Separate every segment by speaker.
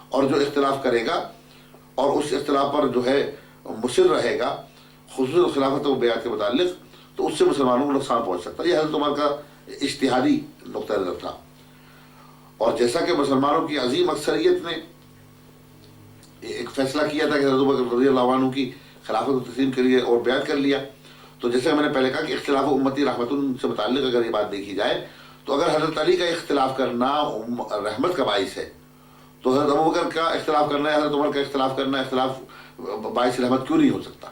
Speaker 1: اور جو اختلاف کرے گا اور اس اختلاف پر جو ہے مصر رہے گا خصوصاً خلافت و بیعت کے متعلق، تو اس سے مسلمانوں کو نقصان پہنچ سکتا ہے۔ یہ حضرت عمر کا اجتہادی نقطہ نظر تھا، اور جیسا کہ مسلمانوں کی عظیم اکثریت نے ایک فیصلہ کیا تھا کہ حضرت عمر رضی اللہ عنہ کی خلافت کو تسلیم کریے اور بیعت کر لیا، تو جیسے میں نے پہلے کہا کہ اختلاف امتی رحمت سے متعلق اگر یہ بات دیکھی جائے تو اگر حضرت علی کا اختلاف کرنا رحمت کا باعث ہے تو حضرت ابوبکر کا اختلاف کرنا ہے، حضرت عمر کا اختلاف کرنا اختلاف باعث رحمت کیوں نہیں ہو سکتا؟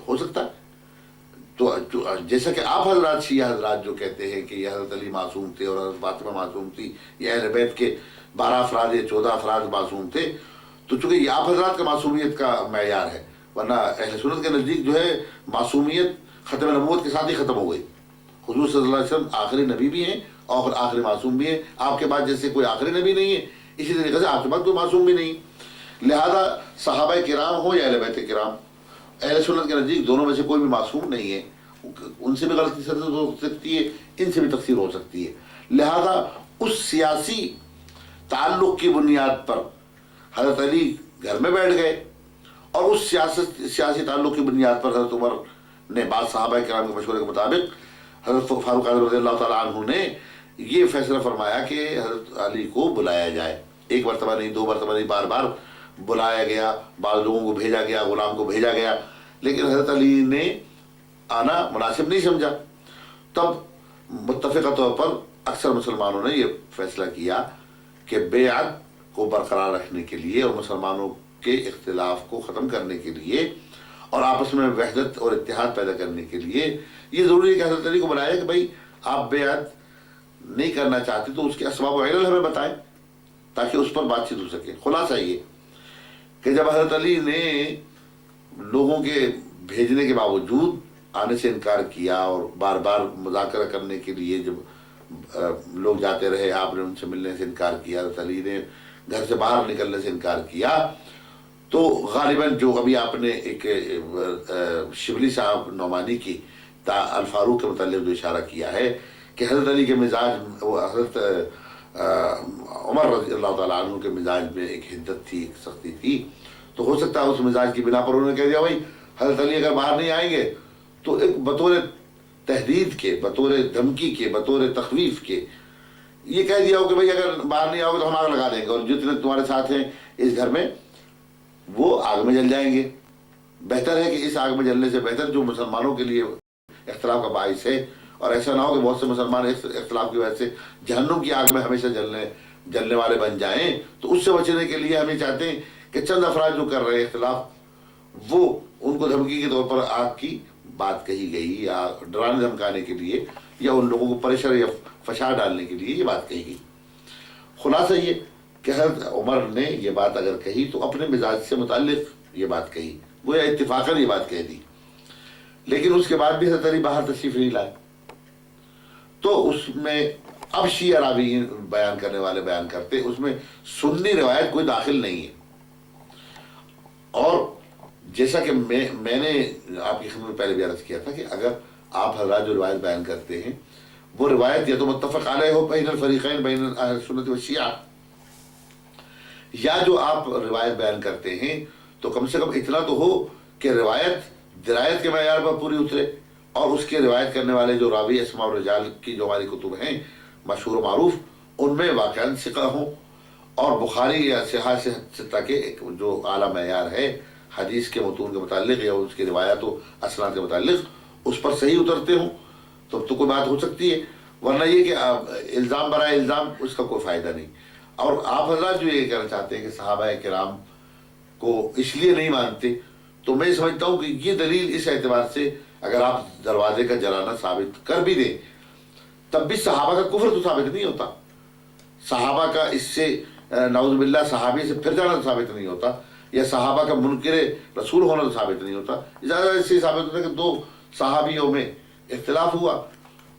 Speaker 1: ہو سکتا ہے۔ تو جیسا کہ آپ حضرات شیعہ حضرات جو کہتے ہیں کہ یہ حضرت علی معصوم تھے اور حضرت فاطمہ معصوم تھی، یہ اہل بیت کے 12 افراد یا 14 افراد معصوم تھے، تو چونکہ یہ آپ حضرات کا معصومیت کا معیار ہے، ورنہ اہل سنت کے نزدیک جو ہے معصومیت ختم نبوت کے ساتھ ہی ختم ہو گئی۔ حضور صلی اللہ علیہ وسلم آخری نبی بھی ہیں اور آخری معصوم بھی ہیں، آپ کے بعد جیسے کوئی آخری نبی نہیں ہے اسی طریقے سے آپ کے بعد کوئی معصوم بھی نہیں، لہذا صحابہ کرام ہو یا اہل بیت کرام، اہل سنت کے نزدیک دونوں میں سے کوئی بھی معصوم نہیں ہے، ان سے بھی غلطی صدر ہو سکتی ہے، ان سے بھی تقصیر ہو سکتی ہے، لہذا اس سیاسی تعلق کی بنیاد پر حضرت علی گھر میں بیٹھ گئے اور اس سیاسی تعلق کی بنیاد پر حضرت عمر نے بعض صحابہ کرام کے مشورے کے مطابق حضرت فاروق اعظم رضی اللہ تعالیٰ عنہ نے یہ فیصلہ فرمایا کہ حضرت علی کو بلایا جائے، ایک مرتبہ نہیں، 2 مرتبہ نہیں، بار بار بلایا گیا، بعض لوگوں کو بھیجا گیا، غلام کو بھیجا گیا، لیکن حضرت علی نے آنا مناسب نہیں سمجھا۔ تب متفقہ طور پر اکثر مسلمانوں نے یہ فیصلہ کیا کہ بیعت کو برقرار رکھنے کے لیے اور مسلمانوں کے اختلاف کو ختم کرنے کے لیے اور آپس میں وحدت اور اتحاد پیدا کرنے کے لیے یہ ضروری ہے کہ حضرت علی کو بلایا کہ بھائی آپ بیعت نہیں کرنا چاہتے تو اس کے اسباب و علل ہمیں بتائیں تاکہ اس پر بات چیت ہو سکے۔ خلاصہ یہ کہ جب حضرت علی نے لوگوں کے بھیجنے کے باوجود آنے سے انکار کیا اور بار بار مذاکرہ کرنے کے لیے جب لوگ جاتے رہے، آپ نے ان سے ملنے سے انکار کیا، حضرت علی نے گھر سے باہر نکلنے سے انکار کیا، تو غالباً جو ابھی آپ نے ایک شبلی صاحب نعمانی کی الفاروق کے متعلق جو اشارہ کیا ہے کہ حضرت علی کے مزاج، حضرت عمر رضی اللہ تعالیٰ عنہ کے مزاج میں ایک حدت تھی، ایک سختی تھی، تو ہو سکتا ہے اس مزاج کی بنا پر انہوں نے کہہ دیا بھائی حضرت علی اگر باہر نہیں آئیں گے تو ایک بطور تحدید کے، بطور دھمکی کے، بطور تخویف کے یہ کہہ دیا ہو کہ بھائی اگر باہر نہیں آؤ گے تو ہم آگ لگا دیں گے اور جتنے تمہارے ساتھ ہیں اس گھر میں وہ آگ میں جل جائیں گے۔ بہتر ہے کہ اس آگ میں جلنے سے بہتر جو مسلمانوں کے لیے اختلاف کا باعث ہے، اور ایسا نہ ہو کہ بہت سے مسلمان اختلاف کی وجہ سے جہنم کی آگ میں ہمیشہ جلنے والے بن جائیں، تو اس سے بچنے کے لیے ہم یہ چاہتے ہیں کہ چند افراد جو کر رہے ہیں اختلاف، وہ ان کو دھمکی کے طور پر آگ کی بات کہی گئی یا ڈرانے دھمکانے کے لیے یا ان لوگوں کو پریشر یا فشار ڈالنے کے لیے یہ بات کہی گئی۔ خلاصہ یہ کہ حضرت عمر نے یہ بات اگر کہی تو اپنے مزاج سے متعلق یہ بات کہی، گویا اتفاقاً یہ بات کہہ دی، لیکن اس کے بعد بھی حضرت علی باہر تشریف نہیں لائے، تو اس میں اب شیعہ راویین بیان کرنے والے بیان کرتے اس میں سنی روایت کوئی داخل نہیں ہے، اور جیسا کہ میں نے آپ کی خدمت میں پہلے بھی عرض کیا تھا کہ اگر آپ حضرات جو روایت بیان کرتے ہیں وہ روایت یا تو متفق علیہ ہو بین الفریقین، بین اہل سنت و شیعہ، یا جو آپ روایت بیان کرتے ہیں تو کم سے کم اتنا تو ہو کہ روایت درایت کے معیار پر پوری اترے، اور اس کے روایت کرنے والے جو راوی اسماء الرجال کی جو ہماری کتب ہیں مشہور و معروف ان میں واقعاً ثقہ ہوں، اور بخاری یا صحاح ستہ کے جو اعلیٰ معیار ہے حدیث کے متون کے متعلق یا اس کی روایات و اسناد کے متعلق اس پر صحیح اترتے ہوں تو کوئی بات ہو سکتی ہے، ورنہ یہ کہ الزام برائے الزام اس کا کوئی فائدہ نہیں۔ اور آپ حضرات جو یہ کہنا چاہتے ہیں کہ صحابہ کرام کو اس لیے نہیں مانتے، تو میں سمجھتا ہوں کہ یہ دلیل اس اعتبار سے اگر آپ دروازے کا جلانا ثابت کر بھی دیں تب بھی صحابہ کا کفر تو ثابت نہیں ہوتا، صحابہ کا اس سے نعوذ باللہ صحابی سے پھر جانا تو ثابت نہیں ہوتا، یا صحابہ کا منکر رسول ہونا تو ثابت نہیں ہوتا، زیادہ اس سے ثابت ہوتا ہے کہ 2 صحابیوں میں اختلاف ہوا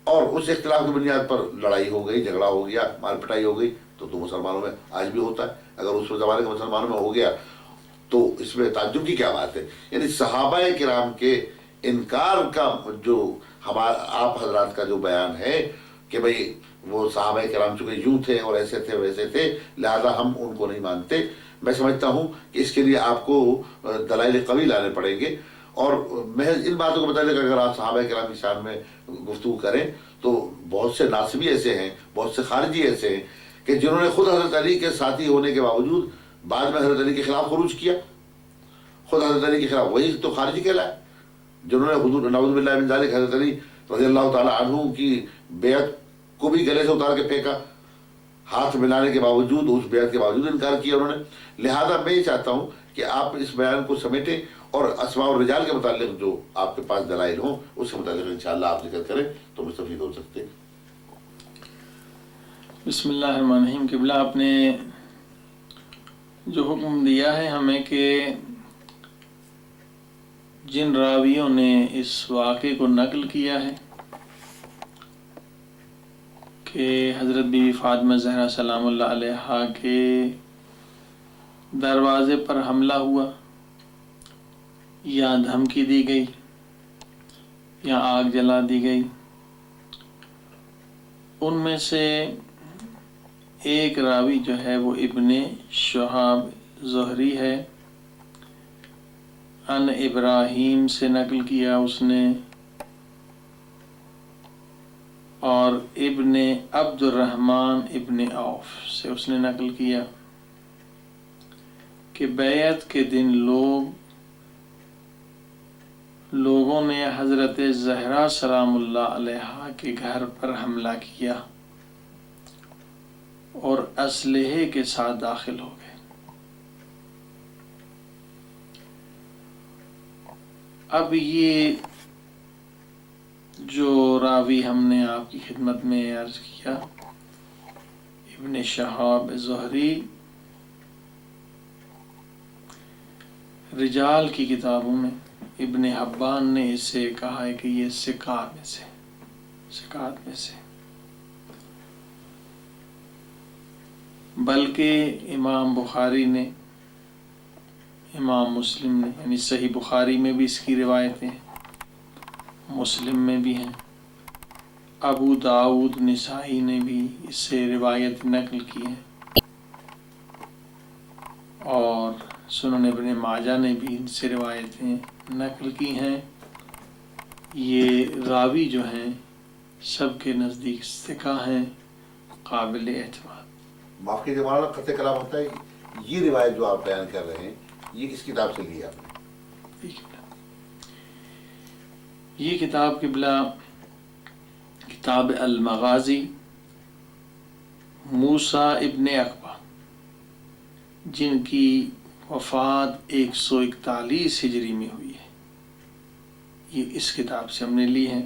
Speaker 1: اور اس اختلاف کی بنیاد پر لڑائی ہو گئی، جھگڑا ہو گیا، مار پٹائی ہو گئی، تو مسلمانوں میں آج بھی ہوتا ہے، اگر اس زمانے کے مسلمانوں میں ہو گیا تو اس میں تعجب کی کیا بات ہے۔ یعنی صحابہ کرام کے انکار کا جو آپ حضرات کا جو بیان ہے کہ بھئی وہ صحابہ کرام چونکہ یوں تھے اور ایسے تھے ویسے تھے، لہذا ہم ان کو نہیں مانتے۔ میں سمجھتا ہوں کہ اس کے لیے آپ کو دلائل قوی لانے پڑیں گے، اور محض ان باتوں کو بتائیں کہ اگر آپ صحابہ کرام کی شان میں گفتگو کریں تو بہت سے ناصبی ایسے ہیں، بہت سے خارجی ایسے ہیں کہ جنہوں نے خود حضرت علی کے ساتھی ہونے کے باوجود بعد میں حضرت علی کے خلاف خروج کیا۔ خود حضرت علی کے خلاف، وہی تو خارجی کہلائے جنہوں نے حضور نعوذ باللہ من ذالک حضرت علی رضی اللہ تعالی عنہ کی بیعت کو بھی گلے سے اتار کے پھینکا، ہاتھ ملانے کے باوجود، اس بیعت کے باوجود انکار کیا انہوں نے۔ لہذا میں یہ چاہتا ہوں کہ آپ اس بیان کو سمیٹیں اور اسماء الرجال کے متعلق جو آپ کے پاس دلائل ہوں اس کے متعلق انشاءاللہ آپ ذکر کریں تو مستفید ہو سکتے ہیں۔
Speaker 2: بسم اللہ الرحمن الرحیم۔ قبلہ آپ نے جو حکم دیا ہے ہمیں کہ جن راویوں نے اس واقعے کو نقل کیا ہے کہ حضرت بی بی فاطمہ زہرا سلام اللہ علیہا کے دروازے پر حملہ ہوا یا دھمکی دی گئی یا آگ جلا دی گئی، ان میں سے ایک راوی جو ہے وہ ابن شہاب زہری ہے، ان ابراہیم سے نقل کیا اس نے، اور ابن عبد الرحمن ابن عوف سے اس نے نقل کیا کہ بیعت کے دن لوگوں نے حضرت زہرا سلام اللہ علیہا کے گھر پر حملہ کیا اور اسلحے کے ساتھ داخل ہو گئے۔ اب یہ جو راوی ہم نے آپ کی خدمت میں عرض کیا، ابن شہاب زہری، رجال کی کتابوں میں ابن حبان نے اسے کہا ہے کہ یہ ثقات میں سے، بلکہ امام بخاری نے، امام مسلم نے، یعنی صحیح بخاری میں بھی اس کی روایتیں ہیں، مسلم میں بھی ہیں، ابو داؤد نسائی نے بھی اس سے روایت نقل کی ہے، اور سنن ابن ماجہ نے بھی ان سے روایتیں نقل کی ہیں۔ یہ راوی جو ہیں سب کے نزدیک ثقہ ہیں، قابل اعتماد۔
Speaker 1: معاف کیجیے مولانا، قطع کلام ہوتا ہے، یہ روایت جو آپ بیان کر رہے ہیں یہ کس کتاب سے لی آپ نے؟
Speaker 2: یہ کتاب قبلہ کتاب المغازی، موسیٰ ابن عقبہ جن کی وفات 141 ہجری میں ہوئی ہے، یہ اس کتاب سے ہم نے لی ہے۔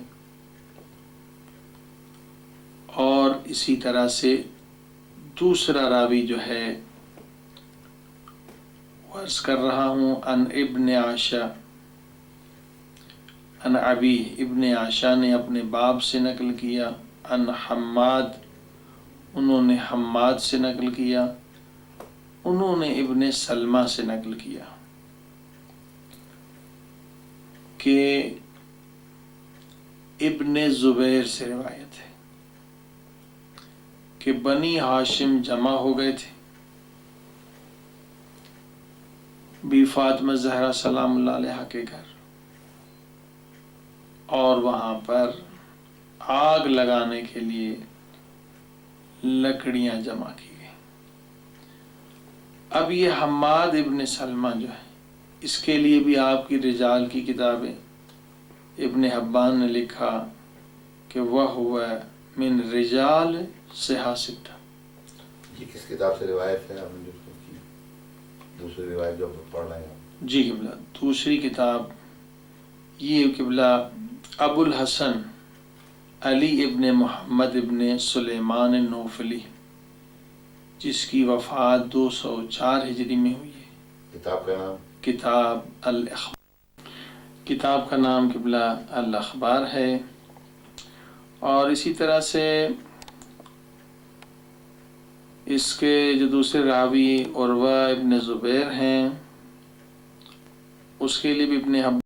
Speaker 2: اور اسی طرح سے دوسرا راوی جو ہے عرض کر رہا ہوں، ان ابن عاشا، ان ابی، ابن عاشا نے اپنے باپ سے نقل کیا، ان حماد، انہوں نے حماد سے نقل کیا، انہوں نے ابن سلمہ سے نقل کیا کہ ابن زبیر سے روایت ہے کہ بنی ہاشم جمع ہو گئے تھے بی فاطمہ زہرا سلام اللہ علیہا کے گھر، اور وہاں پر آگ لگانے کے لیے لکڑیاں جمع کی گئی۔ اب یہ حماد ابن سلمہ جو ہے، اس کے لیے بھی آپ کی رجال کی کتابیں ابن حبان نے لکھا کہ وہ ہوا من رجال صحاح ستہ۔
Speaker 1: یہ کس کتاب سے روایت ہے آپ نے جو کی؟ دوسری روایت جو پڑھ رہے ہیں؟
Speaker 2: جی قبلہ دوسری کتاب یہ قبلہ ابو الحسن علی ابن محمد ابن سلیمان النوفلی، جس کی وفات 204 ہجری میں ہوئی ہے۔
Speaker 1: کتاب کا نام؟
Speaker 2: کتاب الاخبار، کتاب کا نام قبلہ الاخبار ہے۔ اور اسی طرح سے اس کے جو دوسرے راوی عروہ ابن زبیر ہیں، اس کے لیے بھی ابن حبان